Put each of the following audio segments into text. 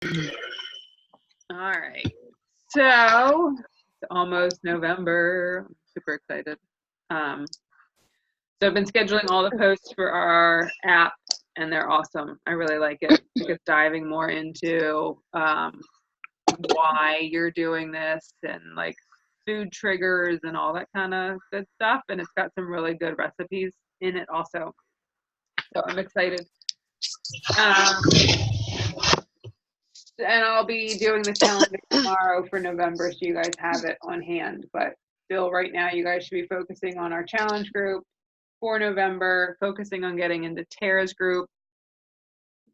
All right. So it's almost November. I'm super excited. So I've been scheduling all the posts for our app, and they're awesome. I really like it. I think it's diving more into why you're doing this and like food triggers and all that kind of good stuff. And it's got some really good recipes in it also. So I'm excited. Um, and I'll be doing the calendar tomorrow for November, so you guys have it on hand. But still, right now, you guys should be focusing on our challenge group for November, focusing on getting into Tara's group.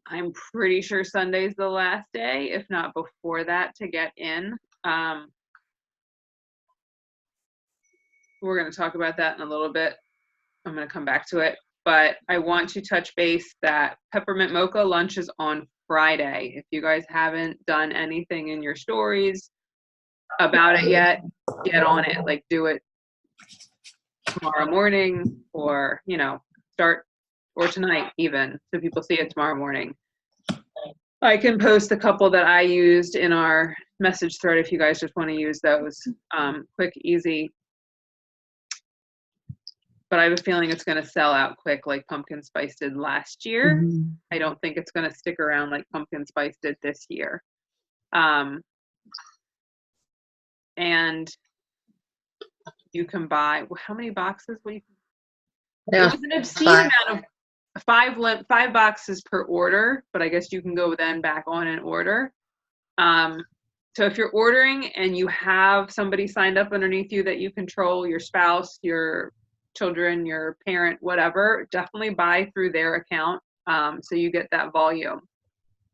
I'm pretty sure Sunday's the last day, if not before that, to get in. We're going to talk about that in a little bit. I'm going to come back to it. But I want to touch base that Peppermint Mocha lunch is on Friday. If you guys haven't done anything in your stories about it yet, get on it. Like, do it tomorrow morning, or start, or tonight even, so people see it tomorrow morning. I can post a couple that I used in our message thread if you guys just want to use those. Quick, easy. But I have a feeling it's going to sell out quick like pumpkin spice did last year. Mm-hmm. I don't think it's going to stick around like pumpkin spice did this year. And you can buy, how many boxes? It was an obscene amount of five boxes per order, but I guess you can go then back on and order. So if you're ordering and you have somebody signed up underneath you that you control, your spouse, your children, your parent, whatever, definitely buy through their account, so you get that volume.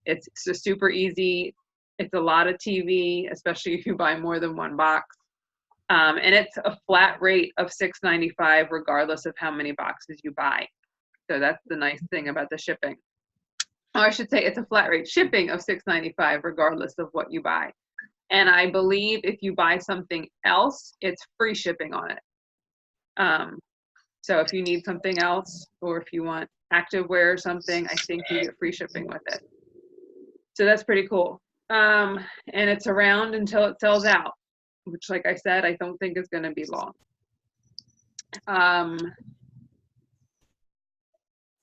It's just super easy. It's a lot of TV, especially if you buy more than one box. And it's a flat rate of $6.95 regardless of how many boxes you buy. So that's the nice thing about the shipping. Or I should say it's a flat rate shipping of $6.95 regardless of what you buy. And I believe if you buy something else, it's free shipping on it. So if you need something else, or if you want activewear or something, I think you get free shipping with it. So that's pretty cool. And it's around until it sells out, which, like I said, I don't think is going to be long.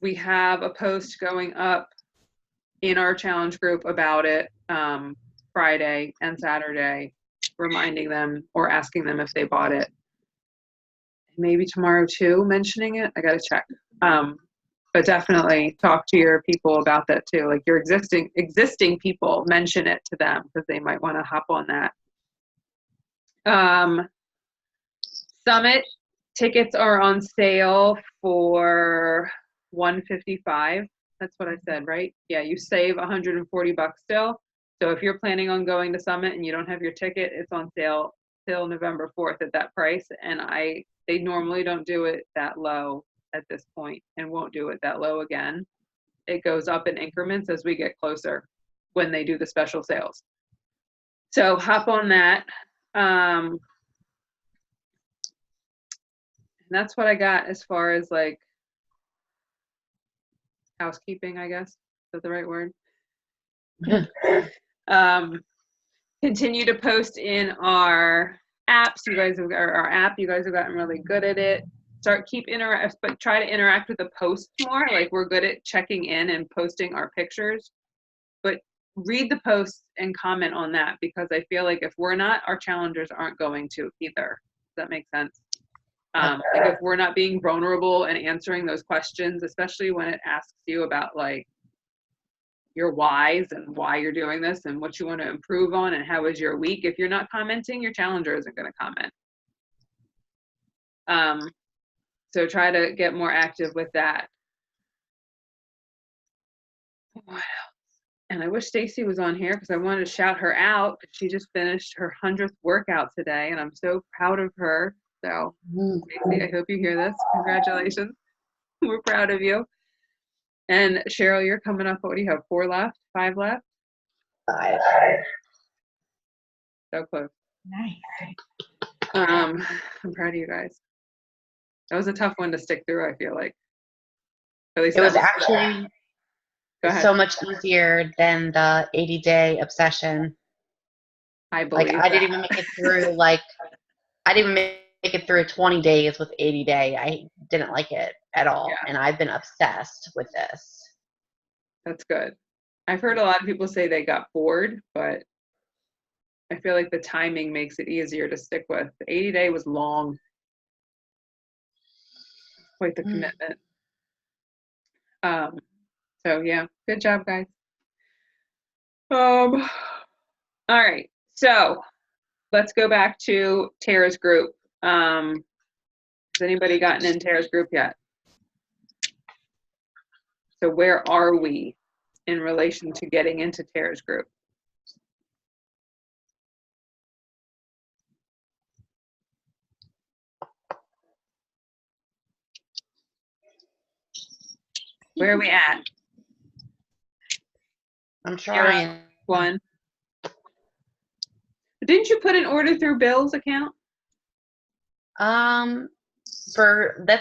We have a post going up in our challenge group about it Friday and Saturday, reminding them or asking them if they bought it. Maybe tomorrow too, mentioning it. I got to check. But definitely talk to your people about that too. Like your existing people, mention it to them because they might want to hop on that. Summit tickets are on sale for $155. That's what I said, right? Yeah, you save $140 still. So if you're planning on going to Summit and you don't have your ticket, it's on sale till November 4th at that price. And they normally don't do it that low at this point and won't do it that low again. It goes up in increments as we get closer when they do the special sales. So hop on that. And that's what I got as far as like housekeeping, I guess. Is that the right word? Yeah. Continue to post in our apps. You guys have our app. You guys have gotten really good at it. But try to interact with the posts more. Like we're good at checking in and posting our pictures, but read the posts and comment on that, because I feel like if we're not, our challengers aren't going to either. Does that make sense? Like if we're not being vulnerable and answering those questions, especially when it asks you about like your whys and why you're doing this and what you want to improve on and how was your week. If you're not commenting, your challenger isn't going to comment. So try to get more active with that. What else? And I wish Stacy was on here because I wanted to shout her out. She just finished her 100th workout today, and I'm so proud of her. So, Stacy, I hope you hear this. Congratulations. We're proud of you. And Cheryl, you're coming up. What do you have? 4 left? 5 left? 5. So close. Nice. I'm proud of you guys. That was a tough one to stick through, I feel like. At least it was actually Go is ahead. so much easier than the 80-day obsession. I believe I didn't even make it through I didn't even make it through 20 days with 80-day. I didn't like it at all. Yeah. And I've been obsessed with this. That's good. I've heard a lot of people say they got bored, but I feel like the timing makes it easier to stick with. The 80-day was long. Quite the commitment. So yeah, good job, guys. All right. So let's go back to Tara's group. Has anybody gotten in Tara's group yet? So where are we in relation to getting into Tara's group? Where are we at? I'm trying. One. Didn't you put an order through Bill's account? That's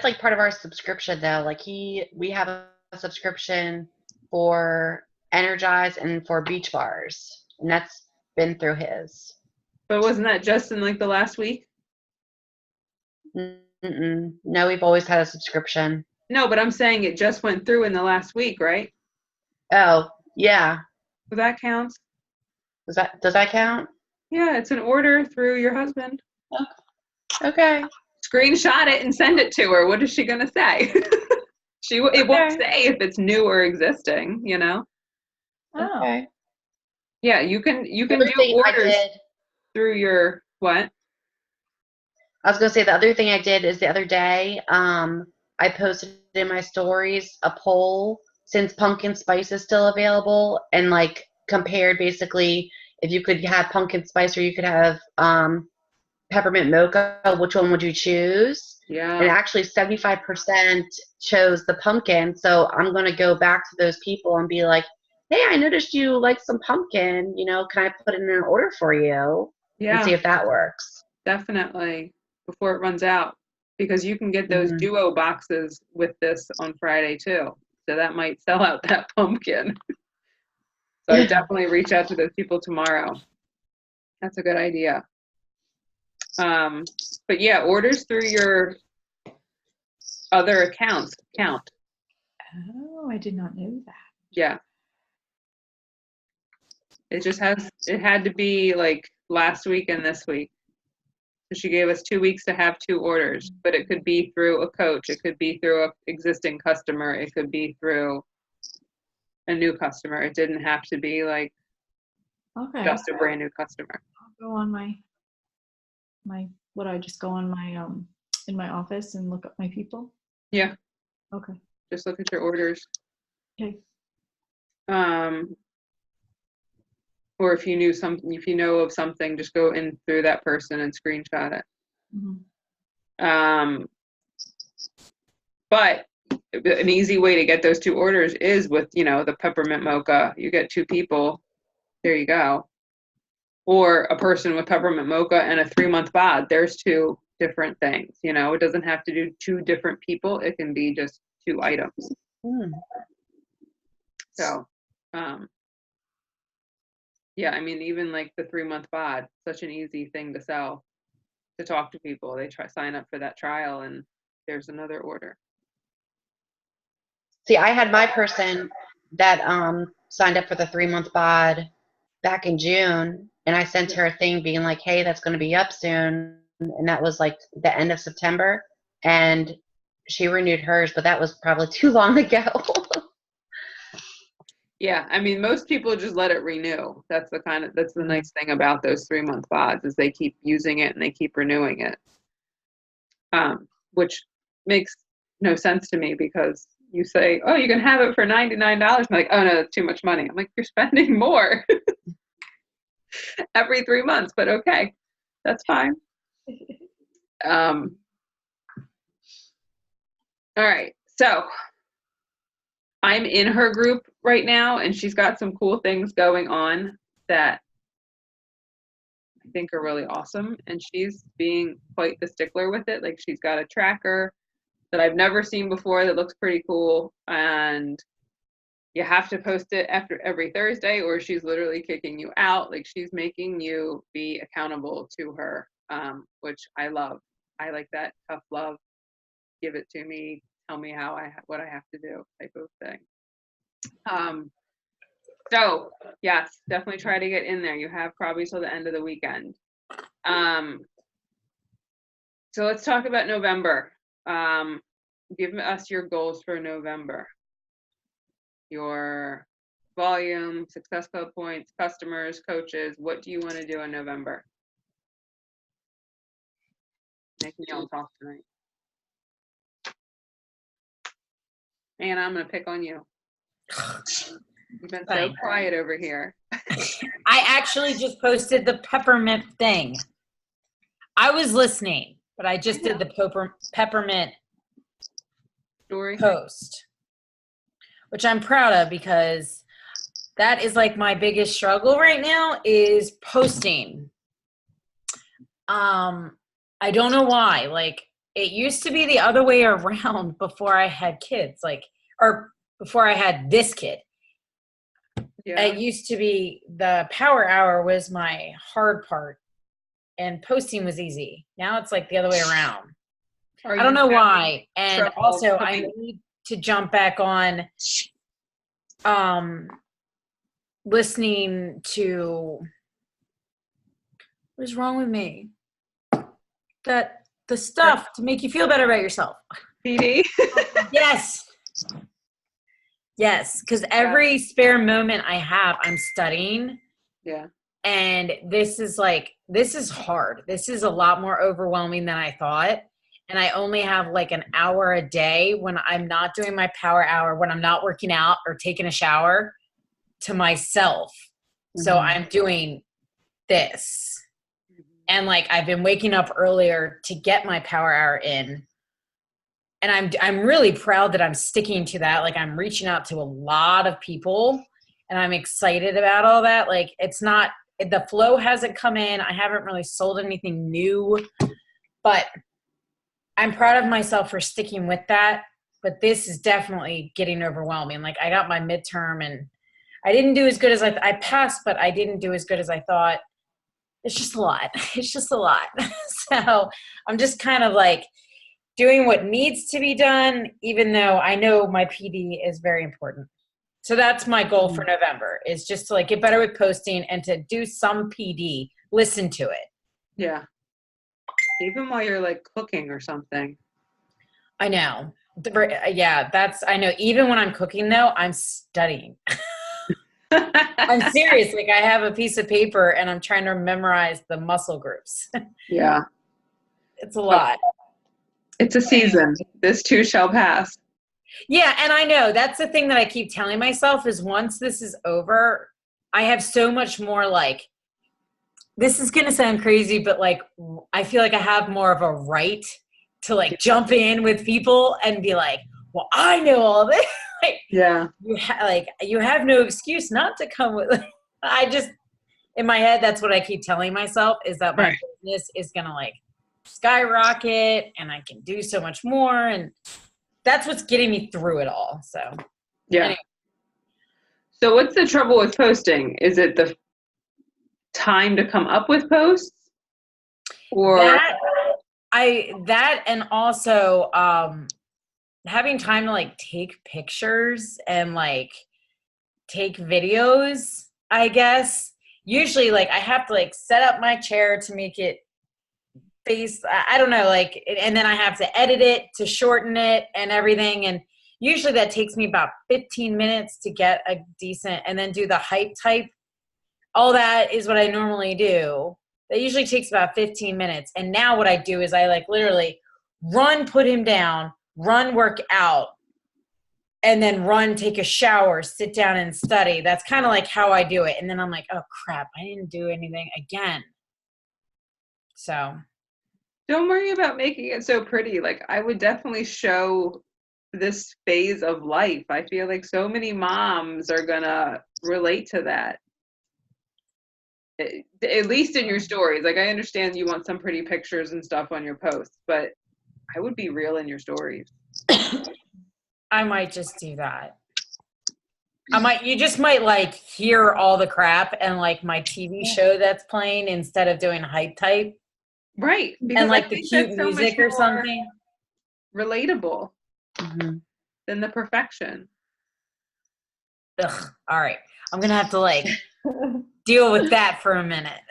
like part of our subscription though. Like we have a subscription for Energize and for Beach Bars, and that's been through his. But wasn't that just in like the last week? No, we've always had a subscription. No, but I'm saying it just went through in the last week, right? Oh, yeah. So that counts. Does that count? Yeah, it's an order through your husband. Okay. Screenshot it and send it to her. What is she gonna say? It won't say if it's new or existing, you know? Oh. Okay. Yeah, you can do orders through your what? I was gonna say the other thing I did is the other day, I posted in my stories a poll since pumpkin spice is still available, and like compared basically if you could have pumpkin spice or you could have peppermint mocha, which one would you choose? Yeah. And actually 75% chose the pumpkin. So I'm going to go back to those people and be like, hey, I noticed you like some pumpkin. You know, can I put in an order for you? Yeah. And see if that works. Definitely. Before it runs out. Because you can get those duo boxes with this on Friday too. So that might sell out that pumpkin. So I definitely reach out to those people tomorrow. That's a good idea. But yeah, orders through your other accounts count. Oh, I did not know that. Yeah. It had to be like last week and this week. So she gave us 2 weeks to have 2 orders, but it could be through a coach. It could be through an existing customer. It could be through a new customer. It didn't have to be like just a brand new customer. I'll go on I just go on my in my office and look up my people? Yeah. Okay. Just look at your orders. Okay. Or if you know of something, just go in through that person and screenshot it. Mm-hmm. But an easy way to get those 2 orders is with, the peppermint mocha. You get 2 people, there you go. Or a person with peppermint mocha and a 3-month bod. There's 2 different things, it doesn't have to do 2 different people. It can be just 2 items. So, yeah, I mean, even like the 3-month bod, such an easy thing to sell, to talk to people. They sign up for that trial and there's another order. See, I had my person that signed up for the 3-month bod back in June, and I sent her a thing being like, hey, that's going to be up soon. And that was like the end of September. And she renewed hers, but that was probably too long ago. Yeah, I mean, most people just let it renew. That's the nice thing about those 3-month bods is they keep using it and they keep renewing it. Which makes no sense to me because you say, oh, you can have it for $99. I'm like, oh no, that's too much money. I'm like, you're spending more every 3 months, but okay, that's fine. All right, so I'm in her group right now, and she's got some cool things going on that I think are really awesome, and she's being quite the stickler with it. Like, she's got a tracker that I've never seen before that looks pretty cool, and you have to post it after every Thursday, or she's literally kicking you out. Like, she's making you be accountable to her, which I love. I like that tough love. Give it to me. Tell me what I have to do type of thing. So yes, definitely try to get in there. You have probably till the end of the weekend. So let's talk about November. Give us your goals for November. Your volume, Success Club points, customers, coaches. What do you want to do in November? Make me all talk tonight. And I'm going to pick on you. You've been so quiet over here. I actually just posted the peppermint thing. I was listening, but I just did the peppermint Story post, which I'm proud of because that is like my biggest struggle right now is posting. I don't know why. Like, it used to be the other way around before I had kids, or before I had this kid. Yeah. It used to be the power hour was my hard part and posting was easy. Now it's like the other way around. I don't know why. And also I need to jump back on listening to what's wrong with me? That the stuff to make you feel better about yourself. PD. Yes. Yes, because every spare moment I have, I'm studying. Yeah. And this is hard. This is a lot more overwhelming than I thought. And I only have like an hour a day when I'm not doing my power hour, when I'm not working out or taking a shower, to myself. Mm-hmm. So I'm doing this. And like, I've been waking up earlier to get my power hour in. And I'm really proud that I'm sticking to that. Like, I'm reaching out to a lot of people and I'm excited about all that. Like, the flow hasn't come in. I haven't really sold anything new, but I'm proud of myself for sticking with that. But this is definitely getting overwhelming. Like, I got my midterm and I didn't do as good as I passed, but I didn't do as good as I thought. It's just a lot. It's just a lot. So I'm just kind of like doing what needs to be done, even though I know my PD is very important. So that's my goal for November, is just to like get better with posting and to do some PD, listen to it. Yeah. Even while you're like cooking or something. I know. Yeah, I know. Even when I'm cooking though, I'm studying. I'm serious. Like, I have a piece of paper and I'm trying to memorize the muscle groups. Yeah. It's a lot. It's a season. This too shall pass. Yeah, and I know that's the thing that I keep telling myself is once this is over, I have so much more like, this is going to sound crazy, but like, I feel like I have more of a right to like jump in with people and be like, well, I know all this. Like, yeah. You have no excuse not to come with. In my head, that's what I keep telling myself is that my business is going to like skyrocket and I can do so much more. And that's what's getting me through it all. So, yeah. Anyway. So what's the trouble with posting? Is it the time to come up with posts? Or that and also having time to like take pictures and like take videos, I guess. Usually like I have to like set up my chair to make it face, I don't know, like, and then I have to edit it to shorten it and everything. And usually that takes me about 15 minutes to get a decent, and then do the hype type. All that is what I normally do. That usually takes about 15 minutes. And now what I do is I like literally run, put him down, run, work out, and then run, take a shower, sit down and study. That's kind of like how I do it. And then I'm like, oh crap, I didn't do anything again. So. Don't worry about making it so pretty. Like, I would definitely show this phase of life. I feel like so many moms are gonna relate to that. At least in your stories. Like, I understand you want some pretty pictures and stuff on your posts, but I would be real in your stories. I might just do that. You just might like hear all the crap and like my TV show that's playing instead of doing hype type Right. Because and I like the think cute that's so much music or more something. relatable Mhm. than the perfection. Ugh. All right. I'm going to have to like deal with that for a minute.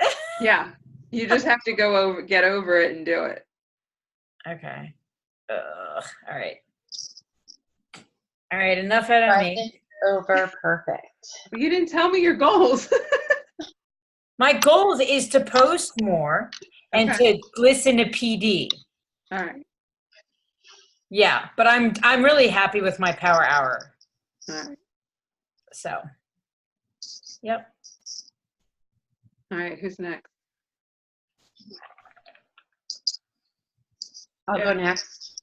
Yeah. You just have to get over it and do it. Okay. Ugh. All right. All right. Enough out of me. Present, over, perfect. But you didn't tell me your goals. My goal is to post more and Okay. to listen to PD. All right. Yeah, but I'm really happy with my power hour. All right. So, yep. All right. Who's next? I'll go next.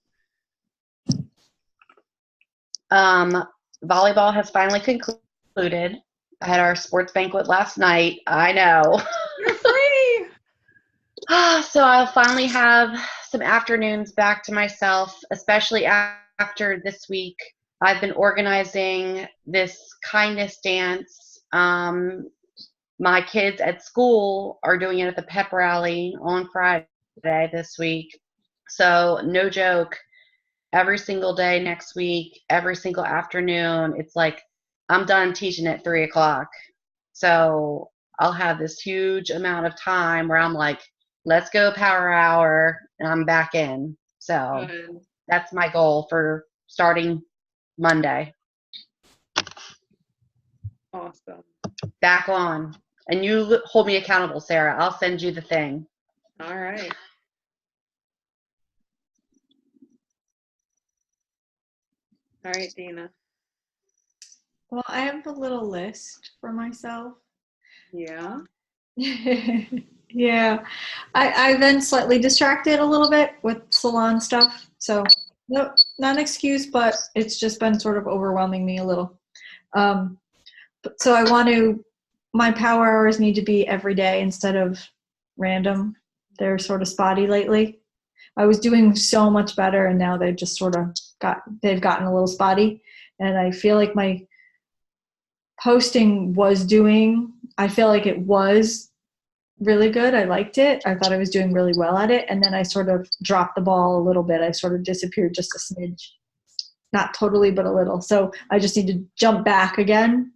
Volleyball has finally concluded. I had our sports banquet last night. I know. You're free. So I'll finally have some afternoons back to myself, especially after this week. I've been organizing this kindness dance. My kids at school are doing it at the pep rally on Friday this week. So no joke, every single day next week, every single afternoon, it's like I'm done teaching at 3:00. So I'll have this huge amount of time where I'm like, let's go power hour, and I'm back in. So Good. that's my goal for starting Monday. Awesome. Back on. And you hold me accountable, Sarah. I'll send you the thing. All right. All right, Dina. Well, I have a little list for myself. Yeah. Yeah. I've been slightly distracted a little bit with salon stuff. So, no, not an excuse, but it's just been sort of overwhelming me a little. So my power hours need to be every day instead of random. They're sort of spotty lately. I was doing so much better, and now they've just sort of they've gotten a little spotty. And I feel like my posting I feel like it was really good. I liked it. I thought I was doing really well at it. And then I sort of dropped the ball a little bit. I sort of disappeared just a smidge. Not totally, but a little. So I just need to jump back again.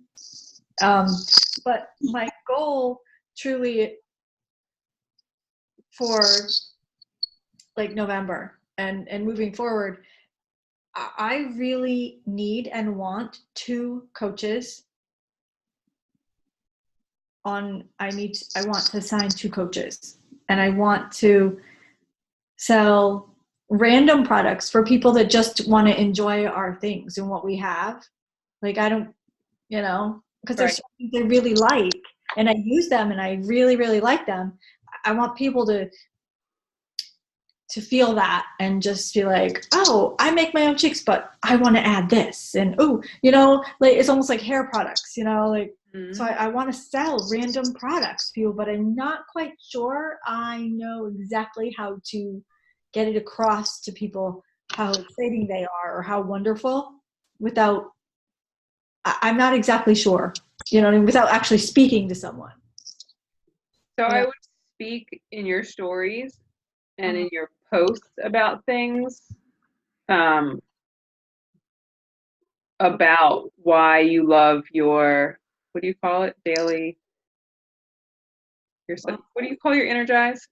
But my goal truly for like November and moving forward, I really need and want 2 coaches I want to sign 2 coaches, and I want to sell random products for people that just want to enjoy our things and what we have. Like, I don't, because there's something they really like, and I use them and I really, really like them. I want people to feel that and just be like, oh, I make my own cheeks, but I want to add this. And, like it's almost like hair products, like, so I want to sell random products to people, but I'm not quite sure I know exactly how to get it across to people how exciting they are or how wonderful I'm not exactly sure, without actually speaking to someone. So I would speak in your stories and in your posts about things, about why you love your, what do you call it? Daily, what do you call your Energize?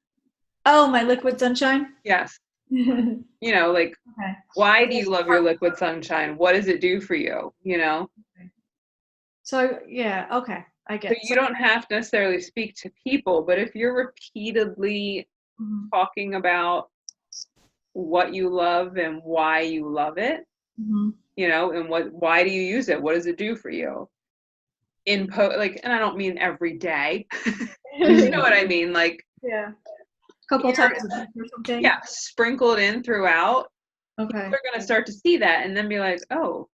Oh, my Liquid Sunshine? Yes. Like, okay. Why do you love your Liquid Sunshine? What does it do for you? So, yeah, okay. I get it. So you don't have to necessarily speak to people, but if you're repeatedly talking about what you love and why you love it, and why do you use it? What does it do for you? And I don't mean every day. You know what I mean? Like, yeah, a couple times a week or something. Yeah, sprinkled in throughout. Okay. People are going to start to see that and then be like, oh,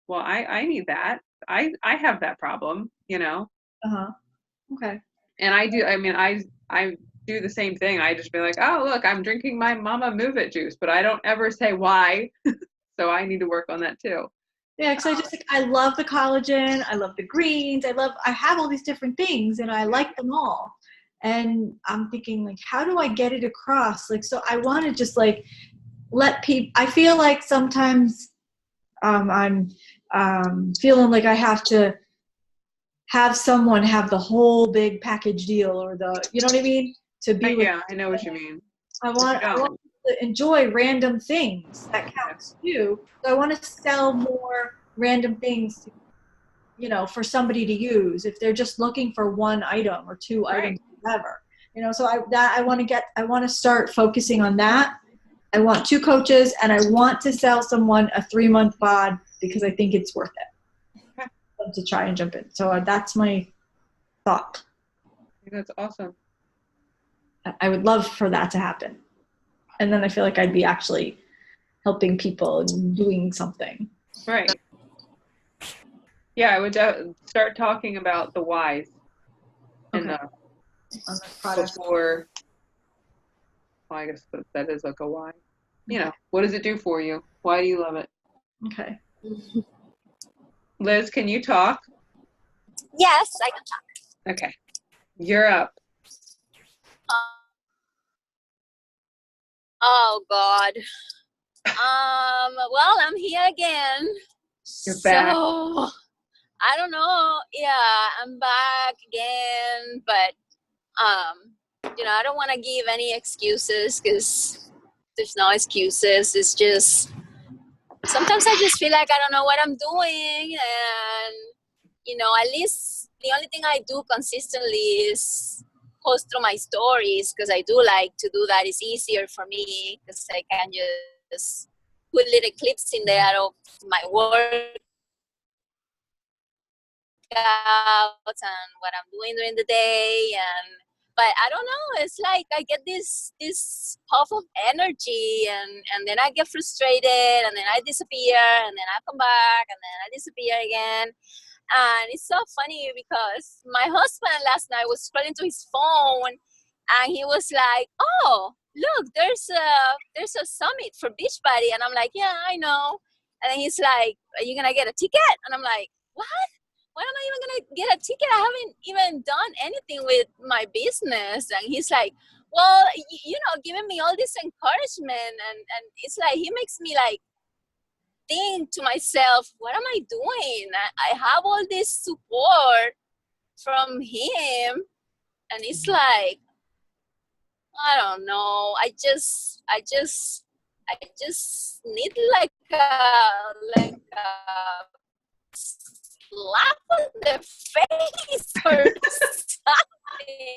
well, I need that. I have that problem, Okay. And I do the same thing. I just be like, oh, look, I'm drinking my Mama Move It juice, but I don't ever say why. So I need to work on that too. Yeah, because I love the collagen, I love the greens, I have all these different things and I like them all. And I'm thinking like, how do I get it across? Like, so I want to just like let people, I feel like sometimes I'm feeling like I have to have someone have the whole big package deal or you know what I mean? To be with, Yeah, I know what you mean. I want to enjoy random things. That counts too. So I want to sell more random things, for somebody to use if they're just looking for one item or two items, whatever. So I want to start focusing on that. I want 2 coaches, and I want to sell someone a 3-month bod because I think it's worth it to try and jump in. So that's my thought. That's awesome. I would love for that to happen. And then I feel like I'd be actually helping people and doing something. Right. Yeah, I would start talking about the whys in the product before. Well, I guess that is like a why. What does it do for you? Why do you love it? Okay. Liz, can you talk? Yes, I can talk. Okay. You're up. Oh God. Well, I'm here again. You're back. So I don't know. Yeah, I'm back again, but I don't want to give any excuses because there's no excuses. It's just sometimes I just feel like I don't know what I'm doing, and at least the only thing I do consistently is post through my stories because I do like to do that. It's easier for me because I can just put little clips in there of my work and what I'm doing during the day, but I don't know, it's like I get this puff of energy and then I get frustrated and then I disappear and then I come back and then I disappear again. And it's so funny because my husband last night was scrolling to his phone and he was like, oh, look, there's a summit for Beachbody. And I'm like, yeah, I know. And then he's like, are you gonna get a ticket? And I'm like, what? Why am I even gonna get a ticket? I haven't even done anything with my business. And he's like, well, giving me all this encouragement, and it's like he makes me like think to myself, what am I doing? I have all this support from him, and it's like, I don't know. I just need like a slap on the face or something.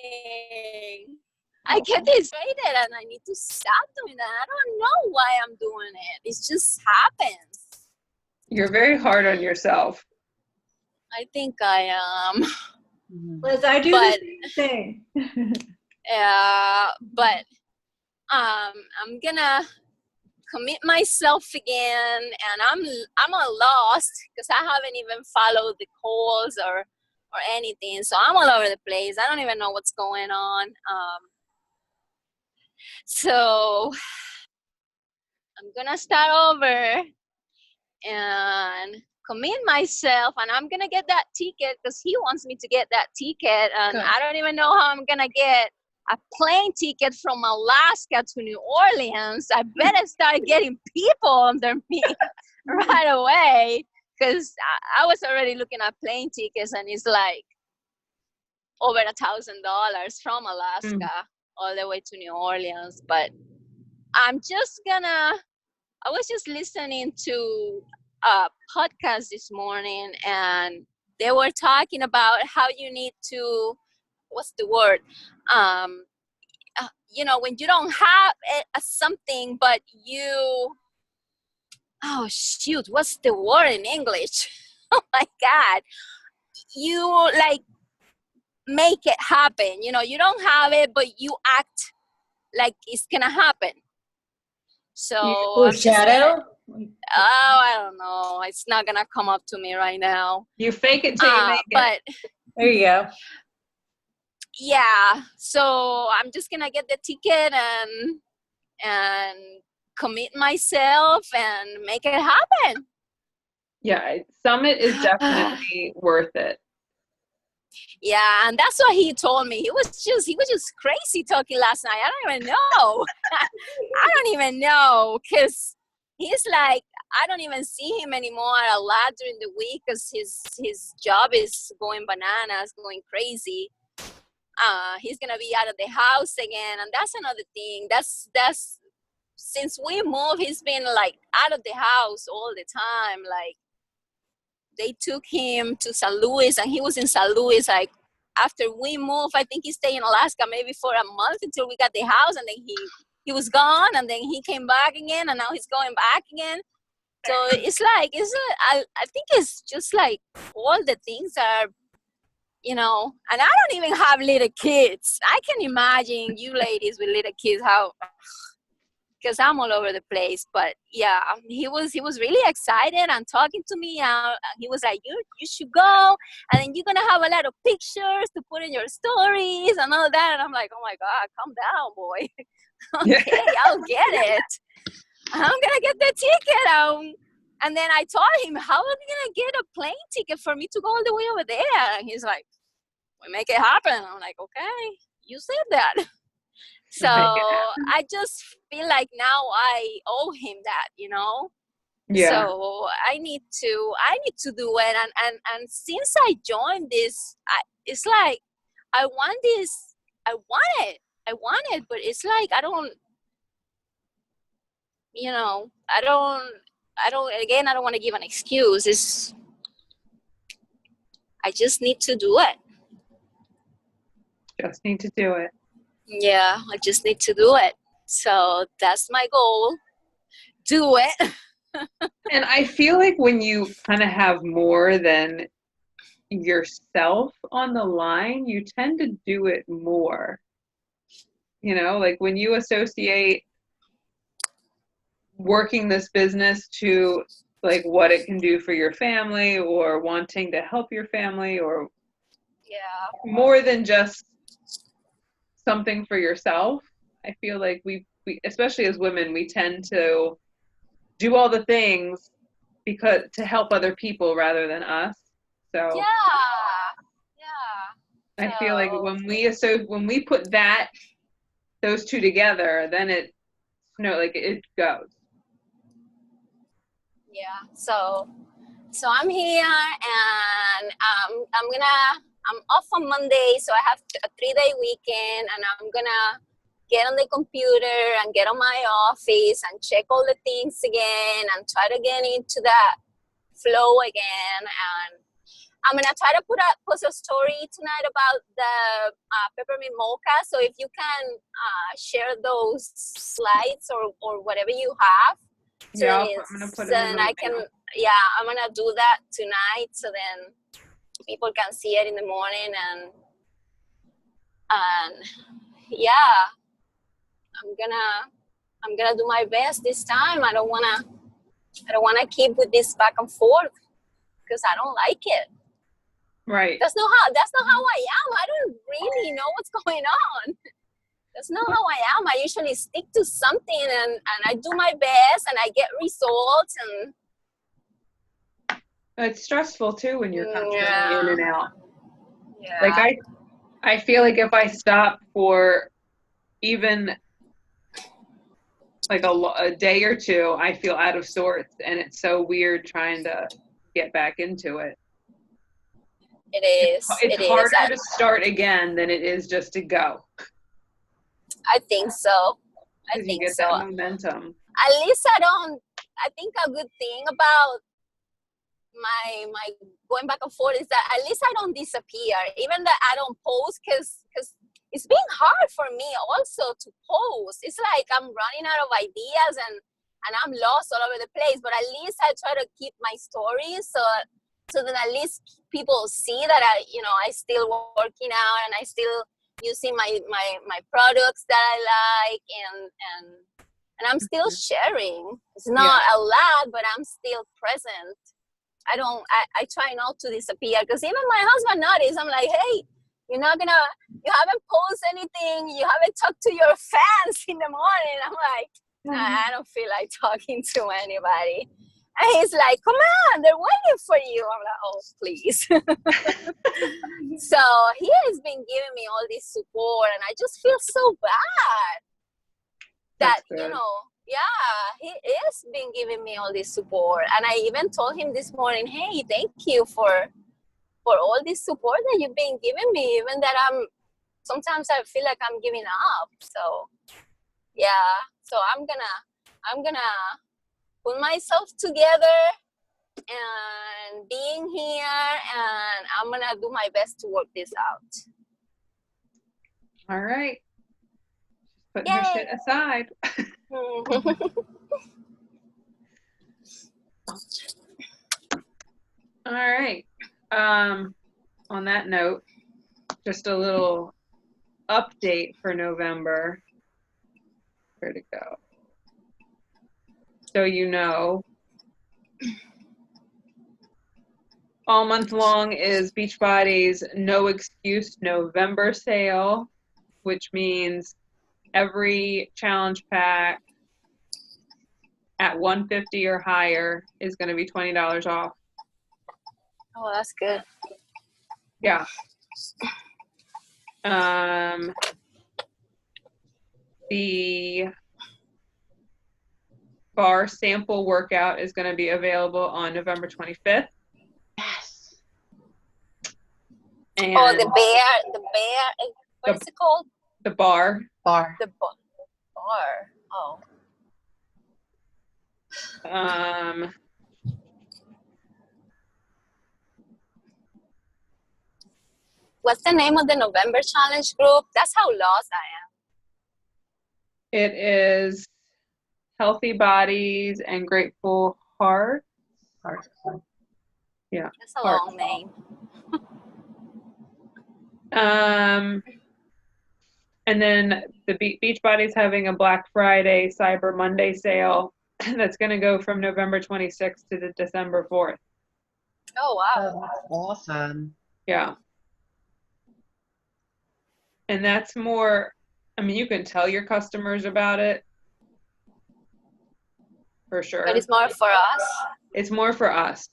I get frustrated and I need to stop doing that. I don't know why I'm doing it. It just happens. You're very hard on yourself. I think I am. Liz, I do the same thing. Yeah, but I'm gonna commit myself again, and I'm a lost because I haven't even followed the calls or anything, so I'm all over the place. I don't even know what's going on. So I'm gonna start over and commit myself, and I'm gonna get that ticket because he wants me to get that ticket, and I don't even know how I'm gonna get a plane ticket from Alaska to New Orleans. I better start getting people under me right away because I was already looking at plane tickets and it's like over $1,000 from Alaska all the way to New Orleans. But I was just listening to a podcast this morning and they were talking about how you need to, what's the word? When you don't have something, but what's the word in English? Oh my God. You like make it happen. You don't have it, but you act like it's gonna happen. So shadow? I don't know. It's not gonna come up to me right now. You fake it till you make it. There you go. Yeah, so I'm just gonna get the ticket and commit myself and make it happen. Yeah, Summit is definitely worth it. Yeah, and that's what he told me. He was just crazy talking last night. I don't even know. I don't even know, because he's like, I don't even see him anymore a lot during the week because his job is going bananas, going crazy. He's gonna be out of the house again, and that's another thing. That's since we moved, he's been like out of the house all the time. Like, they took him to St. Louis, and he was in St. Louis like after we moved. I think he stayed in Alaska maybe for a month until we got the house, and then he was gone, and then he came back again, and now he's going back again. So it's like, I think it's just like all the things are, and I don't even have little kids. I can imagine you ladies with little kids, how, because I'm all over the place. But yeah, he was really excited and talking to me. He was like, you should go, and then you're gonna have a lot of pictures to put in your stories and all that. And I'm like, oh my God, calm down, boy. Okay, I'll get it. I'm gonna get the ticket. And then I told him, how am I gonna get a plane ticket for me to go all the way over there? And he's like, we make it happen. I'm like, okay, you said that. So I just feel like now I owe him that, Yeah. So I need to do it. And since I joined this, it's like, I want this, I want it, but it's like, I don't want to give an excuse. I just need to do it. Just need to do it. Yeah, I just need to do it. So that's my goal. Do it. And I feel like when you kind of have more than yourself on the line, you tend to do it more. Like when you associate working this business to like what it can do for your family or wanting to help your family, or more than just something for yourself. I feel like we especially as women, we tend to do all the things because to help other people rather than us. So I feel like when we put those two together, then it goes. Yeah. So I'm here, and I'm off on Monday, so I have a 3-day weekend, and I'm gonna get on the computer and get on my office and check all the things again and try to get into that flow again. And I'm gonna try to post a story tonight about the peppermint mocha. So if you can share those slides or whatever you have, so I'm gonna put it in I can. Yeah, I'm gonna do that tonight, so then people can see it in the morning, and yeah, I'm gonna do my best this time. I don't wanna keep with this back and forth because I don't like it. Right. That's not how I am. I don't really know what's going on. That's not how I am. I usually stick to something, and I do my best, and I get results. And it's stressful too when you're constantly in and out. Yeah. Like I feel like if I stop for even like a day or two, I feel out of sorts, and it's so weird trying to get back into it. It is. It's harder to start again than it is just to go. I think so. You get that momentum. At least I think a good thing about my going back and forth is that at least I don't disappear. Even that I don't post, because it's been hard for me also to post. It's like I'm running out of ideas and I'm lost all over the place. But at least I try to keep my stories so that at least people see that I still working out, and I still using my products that I like, and I'm still sharing. It's not a lot, but I'm still present. I try not to disappear, because even my husband noticed. I'm like, hey, you haven't posted anything, you haven't talked to your fans in the morning. I'm like, I don't feel like talking to anybody. And he's like, come on, they're waiting for you. I'm like, oh, please. So he has been giving me all this support, and I just feel so bad that, That's good. yeah, he is been giving me all this support. And I even told him this morning, hey, thank you for all this support that you've been giving me, even that sometimes I feel like I'm giving up. So yeah, so I'm gonna put myself together and being here, and I'm gonna do my best to work this out. All right. Putting her Yay. shit aside. All right. On that note, just a little update for November. Where'd it go? So all month long is Beachbody's No Excuse November sale, which means every challenge pack at $150 or higher is going to be $20 off. Oh, that's good. Yeah. The bar sample workout is going to be available on November 25th. Yes. And the bear, what is it called? the bar. Bar. The bar. Oh. What's the name of the November challenge group? That's how lost I am. It is Healthy Bodies and Grateful Hearts. Yeah. That's a long name. And then the Beachbody's having a Black Friday, Cyber Monday sale that's going to go from November 26th to the December 4th. Oh, wow. Oh, that's awesome. Yeah. And that's more, I mean, you can tell your customers about it. For sure. But it's more for us. It's more for us.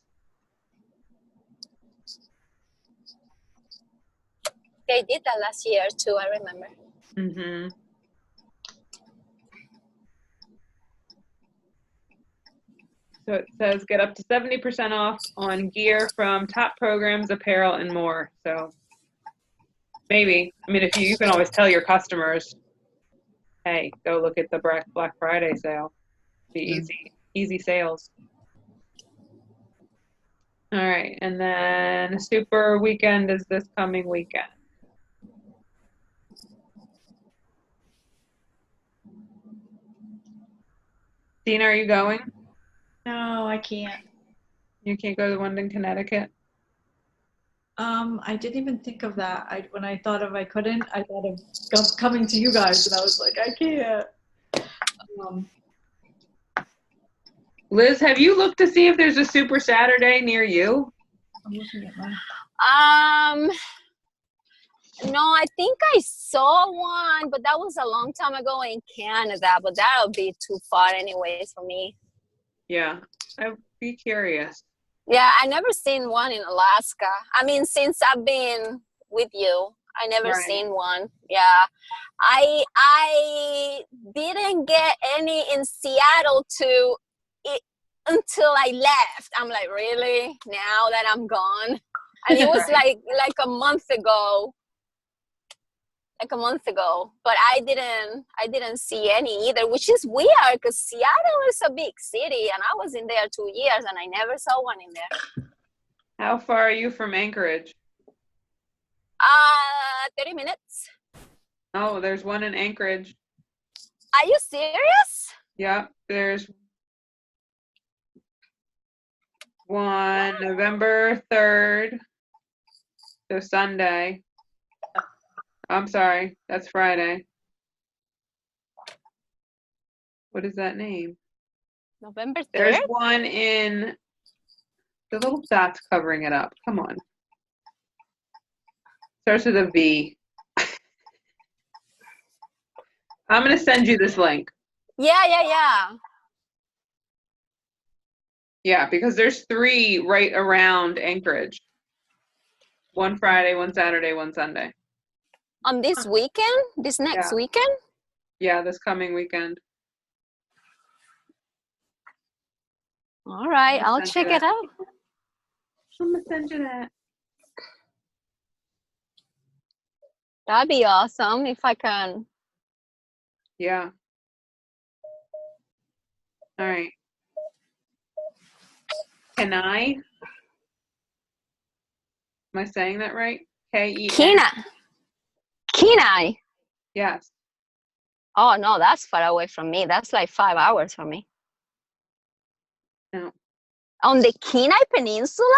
They did that last year too, I remember. Mm-hmm. So it says get up to 70% off on gear from top programs, apparel, and more. So maybe, I mean, if you can always tell your customers, hey, go look at the Black Friday sale. Be easy sales. All right, and then Super Weekend is this coming weekend. Dina, are you going? No, I can't. You can't go to the one in Connecticut? I didn't even think of that. When I thought of I couldn't, I thought of coming to you guys, and I was like, I can't. Liz, have you looked to see if there's a Super Saturday near you? I'm looking at mine. No, I think I saw one, but that was a long time ago in Canada, but that'll be too far anyways for me. Yeah, I'd be curious. Yeah, I never seen one in Alaska. I mean, since I've been with you, I never seen one. Yeah, I didn't get any in Seattle until I left. I'm like, really? Now that I'm gone? And it was like a month ago. But I didn't see any either, which is weird because Seattle is a big city, and I was in there 2 years and I never saw one in there. How far are you from Anchorage? 30 minutes. Oh, there's one in Anchorage. Are you serious? Yeah, there's one November 3rd, so Sunday. I'm sorry, that's Friday. What is that name? November 3rd? There's one in, the little dot's covering it up. Come on. Starts with a V. I'm going to send you this link. Yeah. Yeah, because there's 3 right around Anchorage. One Friday, one Saturday, one Sunday. On this weekend, this next Yeah. weekend. Yeah, this coming weekend. All right, I'll I'll send check you it out. I'm gonna send you that. That'd be awesome if I can. Yeah. All right. Kenai? Am I saying that right? K-E-N? Kenai. Kenai. Yes. Oh no, that's far away from me. That's like 5 hours from me. No. On the Kenai Peninsula,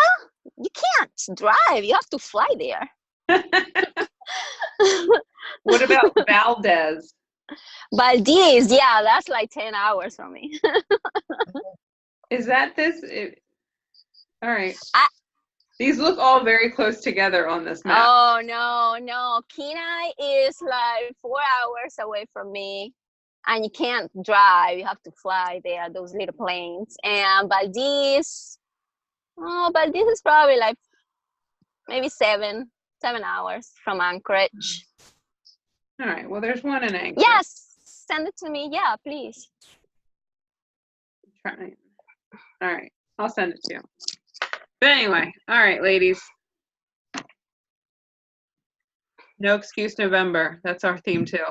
you can't drive. You have to fly there. What about Valdez? Valdez, yeah, that's like 10 hours from me. Is that this? All right. I- These look all very close together on this map. Oh no. Kenai is like 4 hours away from me. And you can't drive. You have to fly there, those little planes. And Valdez is probably like maybe 7 hours from Anchorage. All right. Well, there's one in Anchorage. Yes, send it to me. Yeah, please. Trying. All right. I'll send it to you. But anyway, all right, ladies. No excuse November. That's our theme too.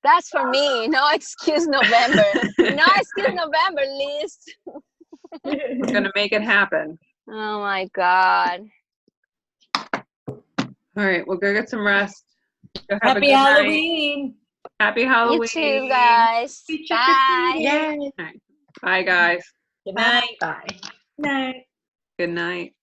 That's for me. No excuse November. No excuse November, Liz. We're gonna make it happen. Oh my God. All right. Well, go get some rest. Go have a Happy good night. Halloween. Happy Halloween. You too, guys. Bye. Yay. All right. Bye, guys. Good night. Bye. Night. Good night.